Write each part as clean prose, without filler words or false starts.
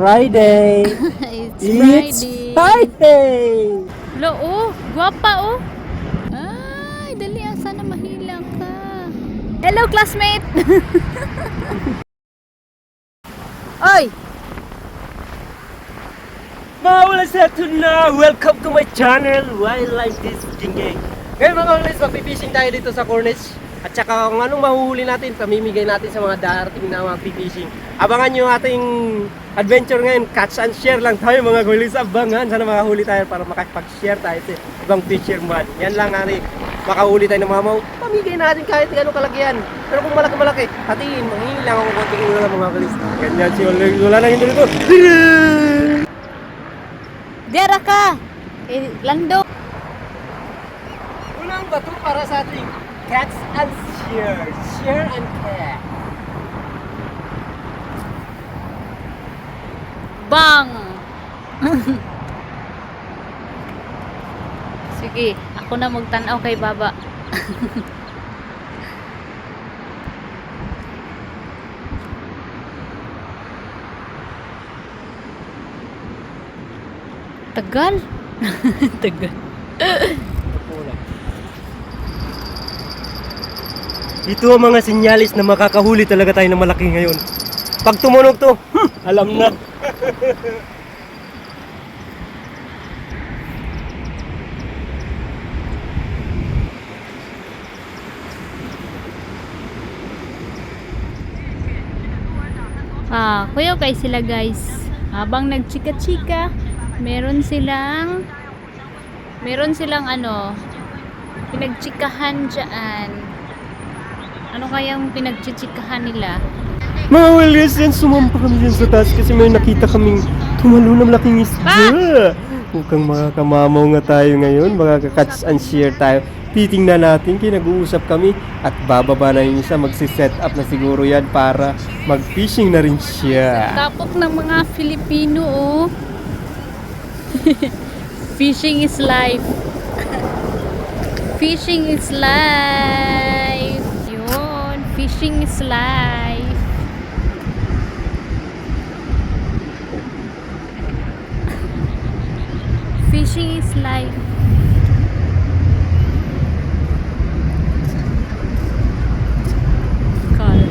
Friday. It's Friday. Lo, oh, guwapa, oh. Ay, dali, sana mahilang ka. Hello, classmate. Oy, Mawala sa ito na. Welcome to my channel. Wildlife this Jinggay. Ngayon mga ulis, magpipishing tayo dito sa Cornish. At saka kung anong mahuhuli natin, pamimigay natin sa mga darating na mga pipishing. Abangan nyo ating adventure ngayon. Catch and share lang tayo mga gulis. Abangan. Sana makahuli tayo para makapag-share tayo sa ibang fisherman. Yan lang ari. Makahuli tayo ng mga mau. Pamigay natin kahit gano'ng kalakihan. Pero kung malaki-malaki, hatiin. Mangingin lang ako konting ulo ng mga gulis. Ganyan si Oleg. Wala nang hindi dito. diara ka. Lando. Unang bato para sa ating catch and share. Share and catch. Bang. Sige, ako na magtanaw kay baba. Tagal. Tagal. Ito ang mga sinyalis na makakahuli talaga tayo ng malaki ngayon. Pag tumunog to, alam na. Kuya kay sila guys. Habang nagchika-chika, meron silang pinagchikahan dyan. Ano kayang pinagchichikahan nila? Mga walis yan, sumampa kami dyan sa taas kasi may nakita kaming tumalo ng malaking isda. Mukhang makakamamaw nga tayo ngayon, makaka-catch and share tayo. Titingnan natin, kinag-uusap kami at bababa na yung isa, magsiset up na siguro yan para mag-fishing na rin siya. Tapok ng mga Filipino, oh. Fishing is life. Fishing is life. Yun, fishing is life. Fishing is life. Call.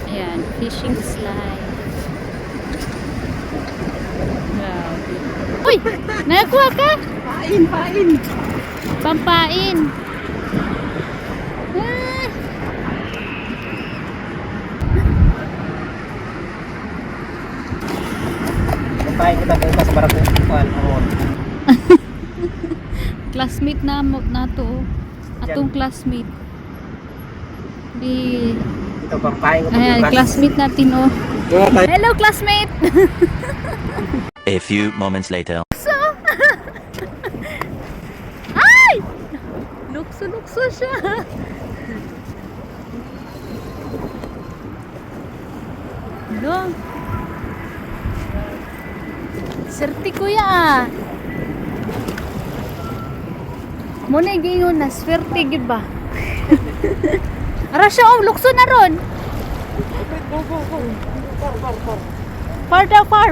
Ayan, fishing is life. Wow. Uy! Nakakuha ka? Pain! Pampain. Ah. Pain kita bukas para kukuhan ako. Classmate na to. Atong classmate. Di Ito pang pain ko ayan, classmate natin, oh. Hello, classmate. A few moments later. Ay! Lukso siya. Hello. Serti kuya, ah. Muna gingon na swerte gid ba? Ara siya, oh, lukso na ron. Far daw, far.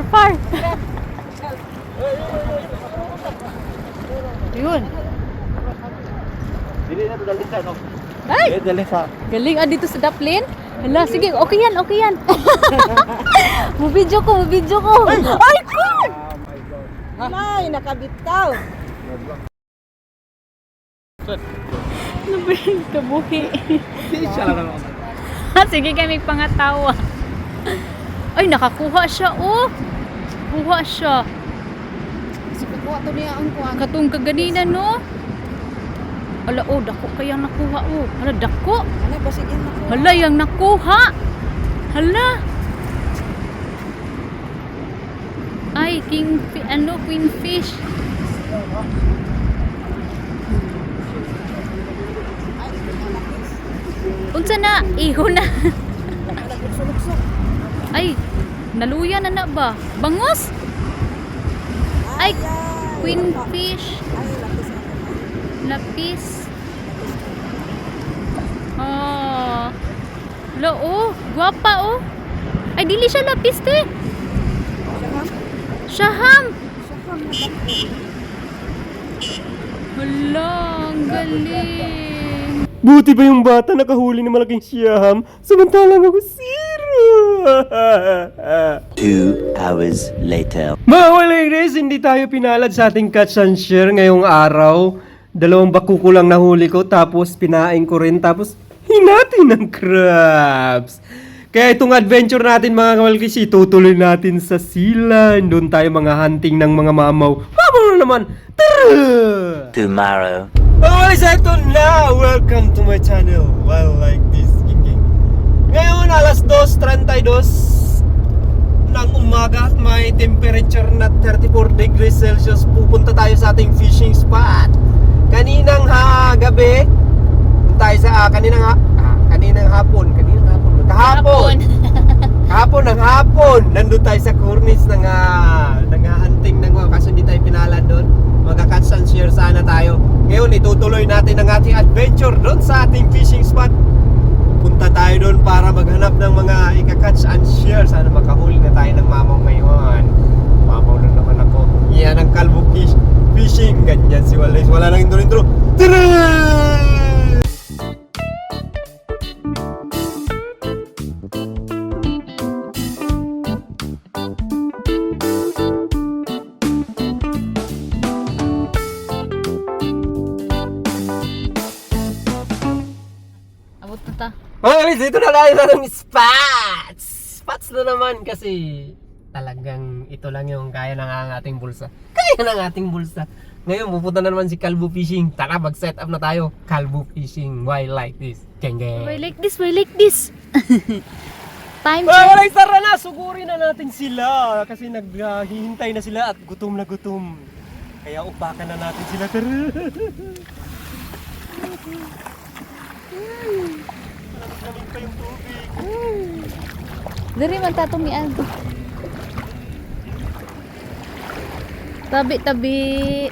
Yun. Dili na to dali sa no. Ay! Dali sa. Galing dito sa Daplin. Hala, sige, okay yan. Mubidyo ko. Ay, God! Ay, nakabitaw. Nabaling kabuhi. Siya lang naman. Sige, kami pangatawa. Ay, nakakuha siya, oh. Kuha siya. Kasi pagkuha to niya ang kuha. Katong kaganina, no? Hala, oh, dako kayang nakuha, oh. Hala, dako. Ano ba sige nakuha? Hala, yang nakuha. Hala. Ay, queen fish. Unsa na? Iho na. Ay, naluya na ba? Bangos? Ay, queen fish. Ay, lapis na. Lapis. Oh. Lo, oh. Guwapa, oh. Ay, dili siya lapis, te. Syaham. Saham na dako. Hala, ang galing. Buti ba yung bata nakahuli ng malaking siyaham? Samantalang ako zero! 2 hours later. Mga walagres, hindi tayo pinalad sa ating catch and share ngayong araw. 2 bakuko lang nahuli ko, tapos pinain ko rin, tapos hinati ng crabs. Kaya itong adventure natin mga kamalkis, itutuloy natin sa silan. Doon tayo mga hunting ng mga mamaw. Mamaw na naman! Tara! Tomorrow. Alright, ito na! Welcome to my channel. Well, like this, King. Ngayon, alas 2:32 ng umaga. May temperature na 34 degrees Celsius. Pupunta tayo sa ating fishing spot. Kaninang gabi, tayo sa kaninang hapon. Kahapon ng hapon, nandun tayo sa cornice ng hunting ng kaso hindi tayo pinalan doon. Magka-catch and share sana tayo. Ngayon, itutuloy natin ang ating adventure doon sa ating fishing spot. Punta tayo doon para maghanap ng mga ika-catch and share. Sana makahuli na tayo ng mamaw ngayon. Mamaw na naman ako. Yan ang kalbo fishing. Ganyan si Wallace. Wala nang intro. Tara! Abot na ta. Mga guys, dito na tayo sa ng spots! Spots na naman kasi talagang ito lang yung kaya ng ating bulsa. Kaya ng ating bulsa. Ngayon, pupunta na naman si Kalbo Fishing. Tara, mag-set up na tayo. Kalbo Fishing. Why like this? Geng geng. Why like this? Why like this? Time Mga check. guys, tara na! Sugurin na natin sila. Kasi naghihintay na sila at gutom na gutom. Kaya upakan na natin sila. Tara! Malamig pa yung tubig. Dari man tatumian. Tabi-tabi.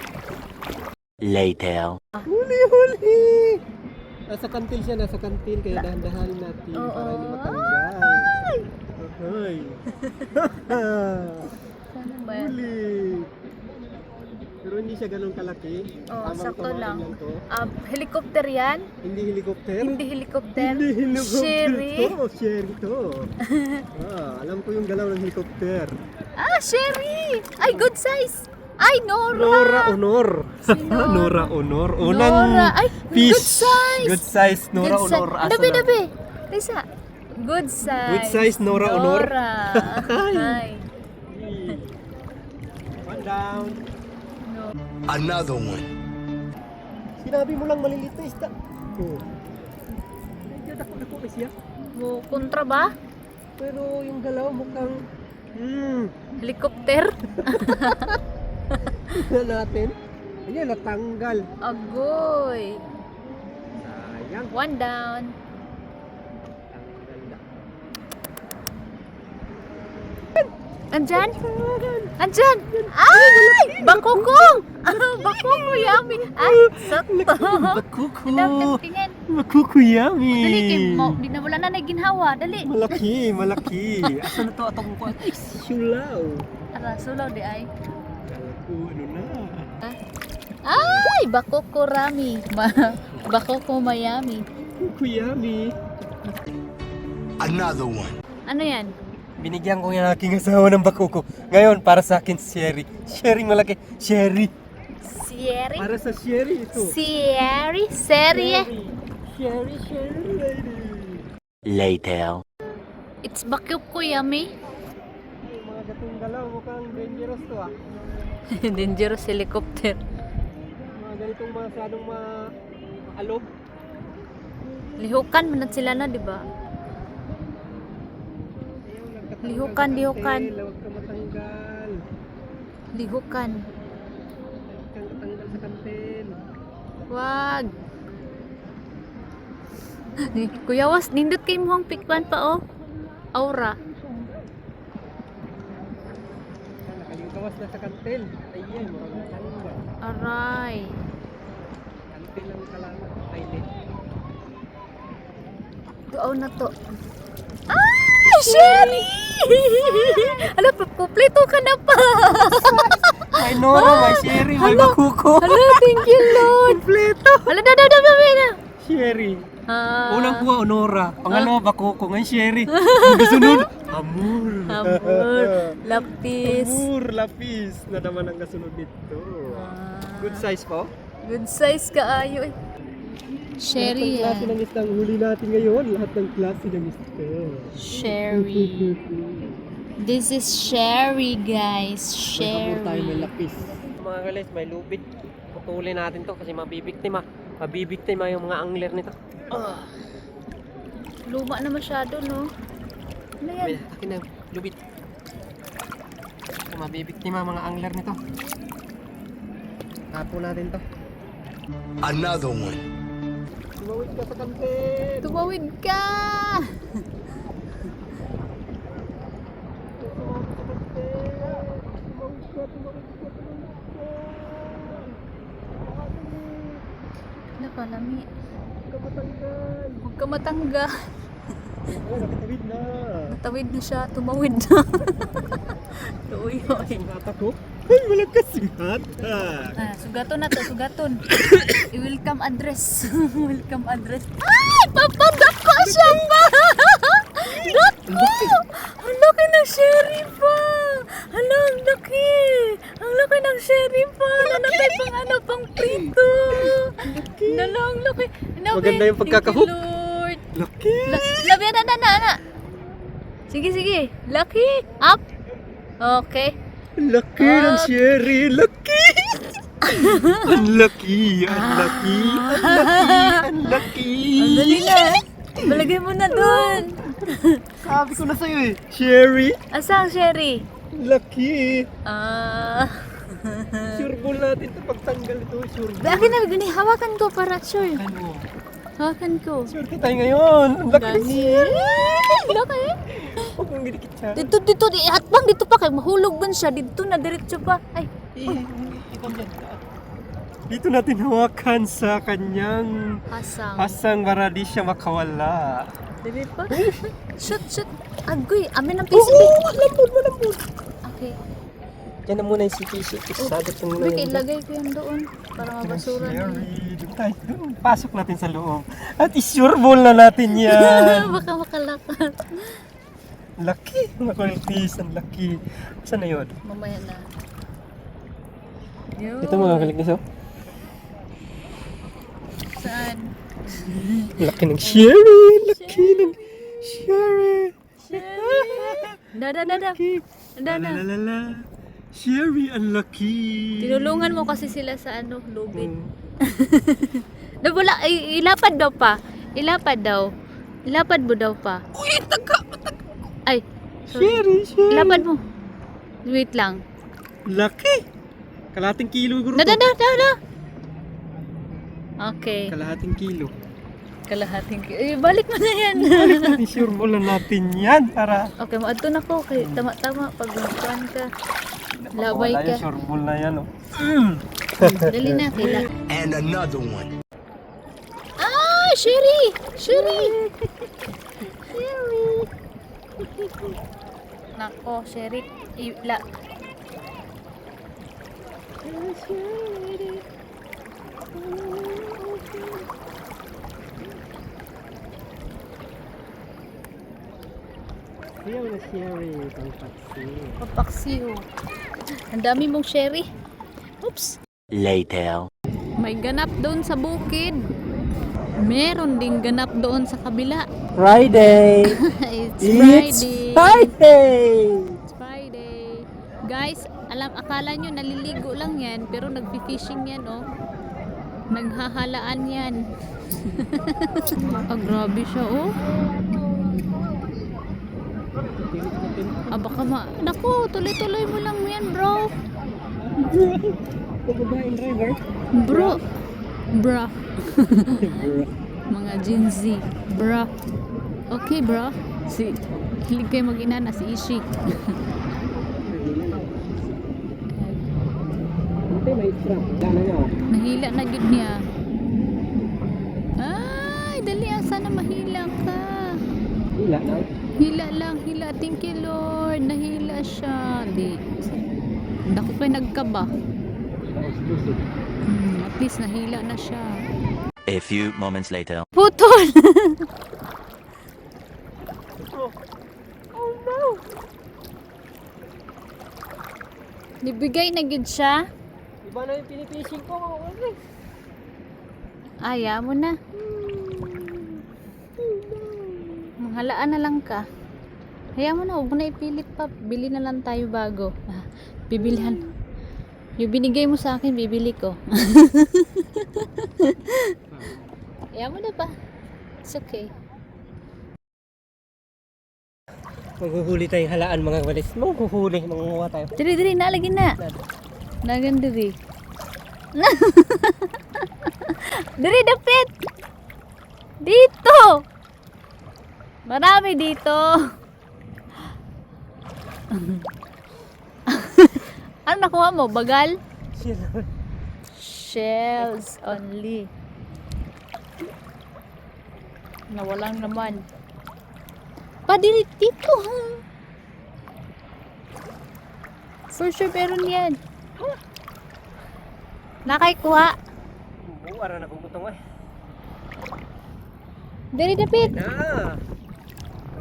Later. Huli! Nasa kantil siya, nasa kantil. Kaya dahan-dahanin natin Oo. para hindi matanggal. Ay! Ano ba yan? Huli! Pero hindi siya ganun kalaki. Oh, Tamang sakto tumain lang. to. Helicopter yan? Hindi helicopter? Hindi helicopter. Hindi helicopter Sherry? to. Sherry to. Alam ko yung galaw ng helicopter. Ah, Sherry! Ay, good size! Ay, Nora! Nora Honor. Nora? Nora Honor. Unang Nora. Ay, fish. good size! Good size Nora Good size. Honor. Asa Dabi, na? dabi! Lisa, good size. Good size Nora Honor. Nora. Ay. One down. No. Another one. Sinabi mo lang maliliit na isda. Oh. Medyo dako-dako na siya. Mo, kontra ba? Pero yung galaw mukhang Helicopter? tignan natin. Ayan, natanggal. Agoy. Sayang. One down. Tanggal na. Andyan? Andyan! Ay! Bakukong! Bakukong, yummy! Ay, sakto! Bakuko. Tingin. Bakuko yummy. Dali, Kim. Di na wala na naginhawa. Dali. Malaki, malaki. Asa na to atong kuan? Ay, sulaw. Ara, sulaw di ay. Ano na? Ay! Bakoko rami. Bakoko mayami. Bakuko yummy. Another one. Ano yan? Binigyan ko yung aking asawa ng bakuko. Ngayon, para sa akin, Sherry. Sherry malaki. Sherry. Sherry? Para sa Sherry ito. Sherry? Serye? Sherry, Sherry lady. Later. It's bakoko yummy. Ay, mga gatong galaw, mukhang dangerous to ah. Dangerous helicopter. Mga ganitong masyadong maalog. Lihukan man sila na, di ba? Lihukan, lihukan. Huwag ka matanggal. Lihukan. Huwag kang matanggal sa kantin. Wag. Kuya Was, nindot kay mo ang pikwan pa oh. Aura. Nakaligawas na sa kantin. Ayan, murang matanggal. Aray. Kantin lang kalaman. Ay, lit. Tuaw na to. Ay! Sherry! Ala, kumpleto ka na pa. May Nora, may Sherry, may Bakuko. Ala, thank you, Lord. Kompleto. Ala, na. Sherry. Ah, Unang kuha, Nora. Pangalawa, Bakuko. Ngayon, Sherry. Ang kasunod, Amur. Amor, lapis. Amur, lapis. Na naman ang kasunod nito. Good size po. Good size ka, ayo eh. Sherry, Lahat ng klase ng isda ang huli natin ngayon. Lahat ng klase ng isda. Sherry. This is Sherry, guys. May tayo may Sherry. lapis. Mga guys, may lubid. Putulin natin to kasi mabibiktima. Mabibiktima yung mga angler nito. Luma na masyado, no? Ano yan? May akin na lubid. Mabibiktima mga angler nito. Tapo natin to. Another one. Tumawid ka sa kantin. Tumawid ka! Nakalami. Huwag ka matangga. Nakatawid na. Tawid na siya, tumawid na. Uy, uy. Singata ko. Ay, walang kasingat. Ah, sugaton na to, sugaton. I-welcome address. Welcome address. Ay, papadako siya pa! Dako! Ang laki ng sherry pa! Hala, ang laki! Ang laki ng sherry pa! Nanapay pang ano, pang prito! Dala, ang laki! Nabi, Maganda yung pagkakahook. thank you, Lord! Laki. Labi, na. Sige, sige. Laki! Up! Okay. Laki ng sherry. Laki. Ang laki. Ang laki. Ang laki. Ang laki. Ang dali na. Balagay mo na doon. Sabi ko na sa'yo eh. Sherry. Asang sherry? Laki. Ah. Sure ball natin ito pagtanggal ito. Sure ball. Akin na, gani. Hawakan ko para sure. Ano? Hawakan ko. Sure tayo ngayon. Ang laki ng Gani. sherry. Laki. Huwag mong didikit siya. Dito. Hatbang dito pa kay mahulog man siya. Dito na, diretso pa. Ay. Ikaw dyan. Dito natin hawakan sa kanyang Asang. asang para di siya makawala. Dili pa. Shoot. Agoy, amin ang PCB. Malambot. Okay. Yan na muna yung sipis. Sagot mo muna Uy, yan. ilagay ko yan doon. Para mabasura na. Doon tayo. Doon, pasok natin sa loob. At isure ball na natin yan. Baka makalakat. Laki. Makulitis. Ang laki. Saan na yun? Mamaya na. Yun. Ito mga kalignis oh. Saan? Laki ng sherry. Laki ng sherry. Dada. Laki. Lalalala. Sherry, ang laki. Tinulungan mo kasi sila sa ano, lubid. Mm. Wala, ilapad daw pa. Ilapad mo daw pa. Uy, taga. Ay, sorry. Sherry. Ilapad mo. Wait lang. Laki. Kalahating kilo guro. Dada. Okay. Kalahating kilo. Kalahating. Balik mo na yan. Sure ball na natin yan para Okay, maadto na ko. Kay tama-tama. Pag magkuhan ka. Labay wala ka. yung sure ball na yan oh. Dali na. Kailan. And another one. Ah! Sherry! Nako, Sherry. Ayaw na sherry. Itong paksi. Papaksiw. Ang dami mong sherry. Oops. Later. May ganap doon sa bukid. Meron ding ganap doon sa kabila. Friday. It's Friday. Friday. It's Friday. Guys, akala nyo naliligo lang yan, pero nagpi-fishing yan, oh. Naghahalaan yan. Ah, grabe siya, oh. Baka naku, tuloy-tuloy mo lang yan, bro. Pababaeng driver. Bro. Mga Gen Z. Bro. Okay, bro. Hilig kayo mag-inana, si Ishi. May strap. Dala niya oh. Nahila na yun niya. Ay, dali, sana mahila ka. Hila na. Hila lang, hila. Thank you, Lord. Nahila siya. Di. Naku kayo nagkaba. At least nahila na siya. A few moments later. Putol! Oh no! Nibigay na gid siya. Iba na yung pinipishing ko mga guys. Aya mo na. Manghalaan na lang ka. Hayaan mo na, huwag mo na ipilit pa. Bili na lang tayo bago. Bibilhan. Yung binigay mo sa akin, bibili ko. Hayaan mo na pa. It's okay. Maghuhuli tayong halaan mga guys. Maghuhuli, mangunguha tayo. Diri, nalagin na. Nagan diri. Diri, dapit. Dito. Marami dito. Ano nakuha mo? Bagal? Shells only. Nawalang naman. Padiri dito. For sure meron yan. Nakaikuha. Buwara na bubutong eh. Diri dapit.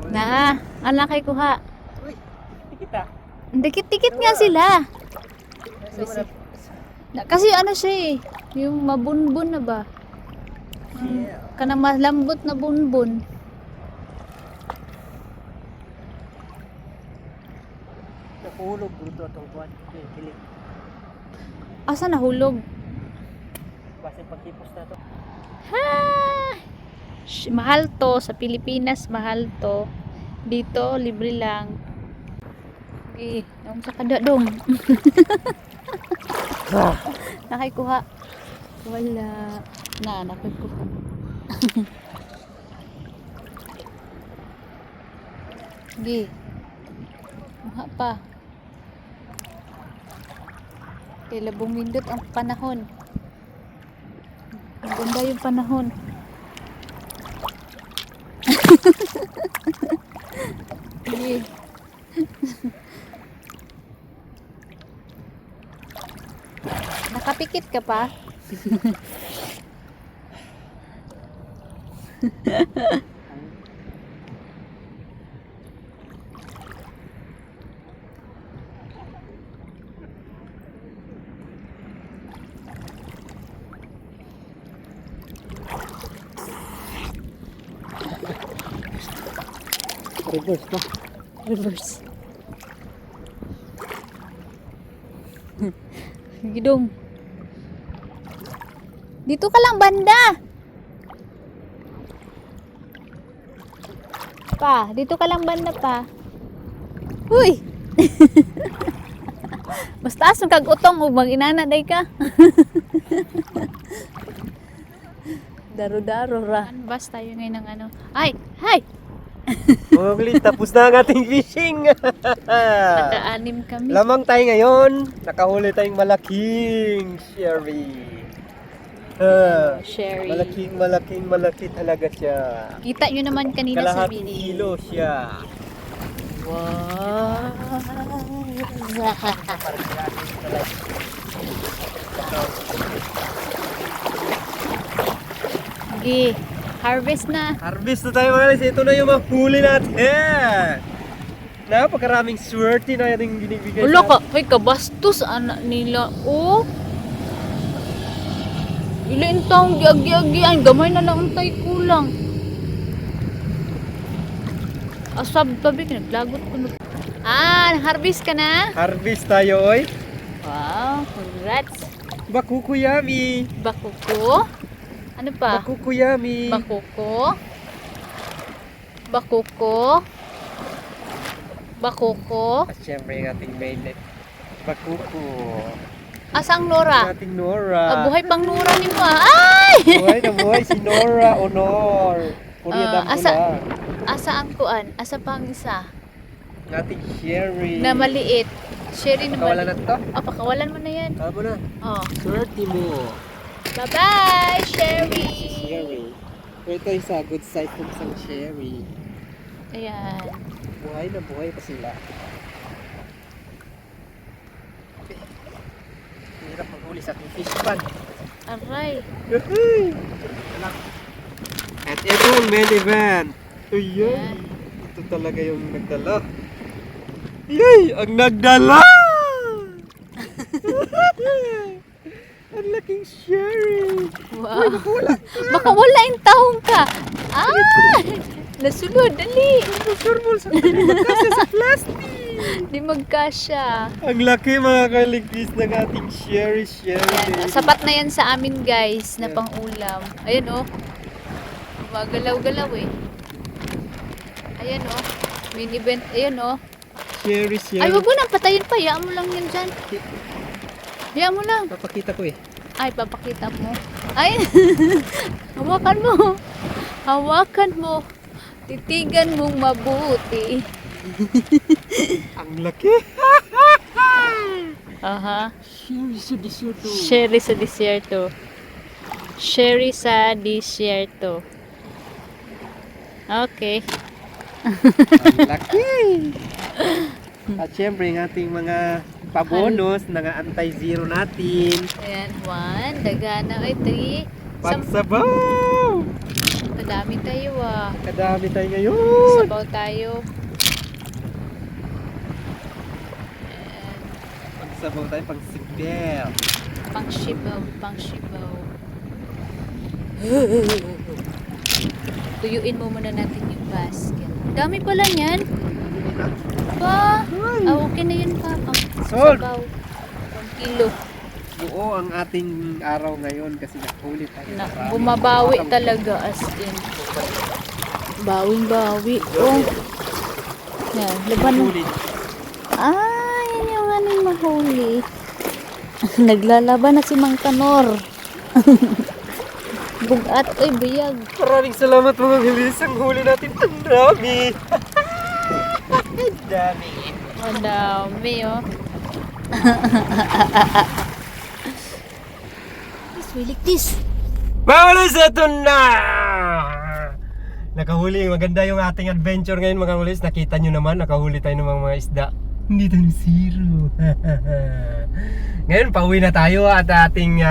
Na! Ang nakaikuha. Uy! Kita! Dikit-dikit nga sila. Kasi ano siya eh. Yung mabunbun na ba? Kanang malambot na bunbun. Nakuhulog bruto itong kuwan. Kili. Asa nahulog? Basta pagkipos na to. Ha! Mahal to. Sa Pilipinas, mahal to. Dito, libre lang. Okay. Nung sa kadadong. Nakaikuha. Wala. Nakaikuha. Sige. Maha pa. Kaya bumindot ang panahon. Ang ganda yung panahon. Sige. Nakapikit ka pa? Reverse pa. Reverse. Gidong. Dito ka lang banda. Pa, dito ka lang banda pa. Uy. Basta asong kag utong ug mag-inana day ka. Daro-daro ra. Bas tayo ngayon ng ano. Ay, hi. Mga guys, tapos na ang ating fishing. Naka-anim kami. Lamang tayo ngayon. Nakahuli tayong malaking sherry. Sherry. Malaki talaga siya. Kita nyo naman kanina sa Kalahating video. kilo siya. Wow. Okay, harvest na. Harvest na tayo mga guys. Ito na yung mahuli natin. Napakaraming swerte na yung binibigay Ulo ka, ay kabastos anak nila. Oh. Ilain taong giagi-agian, gamay na lang untay kulang. Asab tabi naglagot ko. Harvest ka na? Harvest tayo, oy. Wow, congrats. Bakuko yummy. Bakuko? Ano pa? Bakuko yummy. Bakuko? Bakuko? Bakuko? At syempre yung ating mainlet. Bakuko. Asang Nora? Ang ating Nora. Buhay pang Nora ni mo ah. Ay! Buhay na buhay si Nora Honor. Purya asa- Asa ang kuan? Asa pang isa? Ang ating Sherry. Na maliit. Sherry na Pakawalan maliit. na to. Pakawalan mo na yan. Tama na. Oh. Swerte mo. Bye-bye, Sherry! Sherry. Ito isa good side kung isang Sherry. Ayan. Buhay na buhay pa sila. Hirap maghuli sa ating fish pan. Aray. At ito ang main event. Ayan. Ayan. Ito talaga yung nagdala. Yay! Ang nagdala! Ang laking sherry. Wow. Baka wala yung taong ka. Ah! Nasunod, dali. Surmol sa magkasya sa plastic. Di magkasya. Ang laki mga kaligpis ng ating sherry. Ayan, sapat na yan sa amin guys na pang-ulam. Ayan oh. Magalaw-galaw eh. Ayan oh. Mini event. Ayan oh. Sherry. Ay, wag mo nang patayin pa. Hayaan mo lang yan dyan. Hayaan mo lang. Papakita ko eh. Ay, papakita mo. Ay, hawakan mo. Hawakan mo. Titigan mong mabuti. Ang laki. Aha. Sherry sa desierto. Sherry sa desierto. Sherry sa desierto. Okay. Ang laki. At syempre, ang ating mga pabonus, mga anti-zero natin. Ayan, 1. Dagana. Ay, 3. Pagsabaw! Madami tayo ah. Kadami tayo ngayon. Sabaw tayo. Ayan. Pagsabaw tayo, pang sigbel. Pang-shibaw. Pang-shibaw. Tuyuin mo muna natin yung basket. Dami pala niyan. Pa. Ah, okay na yun pa. Sold. Sabaw. 1 kilo. Buo ang ating araw ngayon kasi nakulit tayo. Na, bumabawi talaga as in. Bawing-bawi. Oh. Yan, laban na. Nakulit. Ah, yan yung aning mahuli. Naglalaban na si Mang Kanor. Bugat, oy, biyag. Maraming salamat mga gulis. Ang huli natin, ang dami. Ang dami. Ang dami, oh. Wiliktis. Mawalis, ito na! Nakahuli, maganda yung ating adventure ngayon mga gulis. Nakita nyo naman, nakahuli tayo ng mga isda. Hindi tayo zero. Ngayon, pauwi na tayo at ating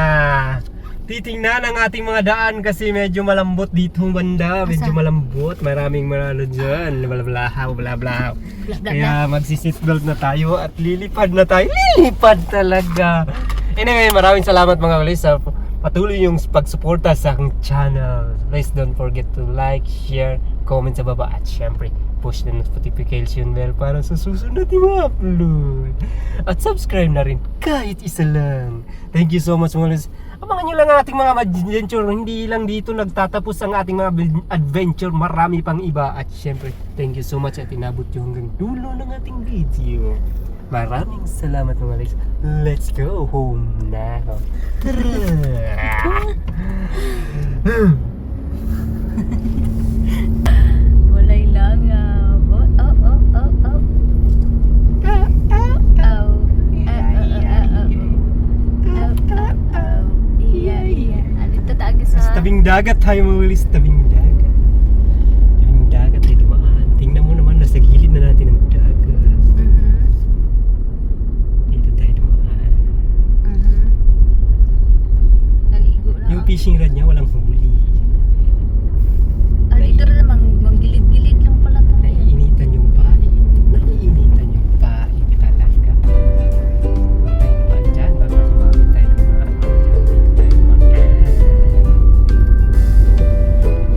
titingnan ang ating mga daan kasi medyo malambot dito banda. Medyo malambot. Maraming marano dyan. Blablahaw, blablahaw. Kaya magsi-seatbelt na tayo at lilipad na tayo. Lilipad talaga. Anyway, maraming salamat mga gulis sa patuloy yung pagsuporta sa aking channel. Please don't forget to like, share, comment sa baba at syempre push the notification bell para sa susunod na upload. At subscribe na rin kahit isa lang. Thank you so much mga guys. Abangan nyo lang ang ating mga adventure. Hindi lang dito nagtatapos ang ating mga adventure. Marami pang iba. At syempre, thank you so much at inabot nyo hanggang dulo ng ating video. Maraming salamat mga guys. Let's go home now. Walay langaw. Oh, oh, oh, oh, oh. Oh. Iya, iya. Dito tayo Sa sa... tabing dagat tayo mawalis. Tabing dagat. Tabing dagat tayo dumaan. Tingnan mo naman, nasa gilid na natin ang dagat. Dito tayo dumaan. Naligo na. Yung fishing rod niya walang huli. Ah, dito rin naman, manggilid-gilid lang pala tayo. Naiinitan yung pain. Naiinitan yung pain talaga. Huwag tayo dumaan dyan. Baka sumamit tayo ng mga ano dyan. Dito tayo dumaan.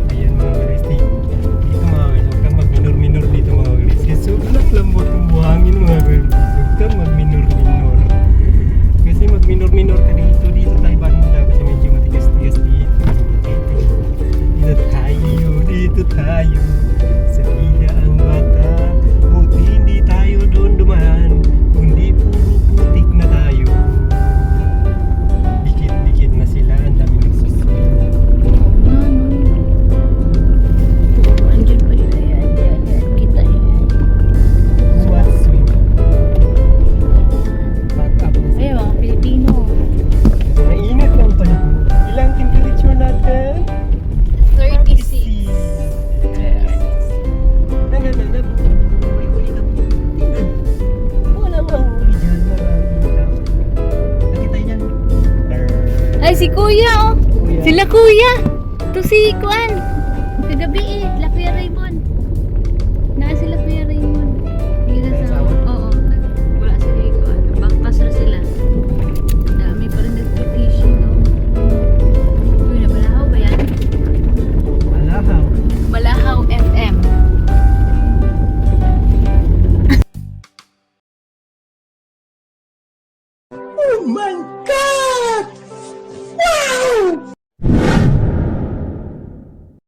Ayan mga guys. Dito mga guys. Huwag kang magminor-minor dito mga guys. Kasi sobrang lambot ng buhangin mga guys. Huwag kang magminor-minor. Kasi magminor-minor ka dito. Dito tayo banda. Kasi medyo matigas-tigas dito. si Kuya, oh. Sila Kuya. To si Kuan. Kagabi eh, La Kuya Ray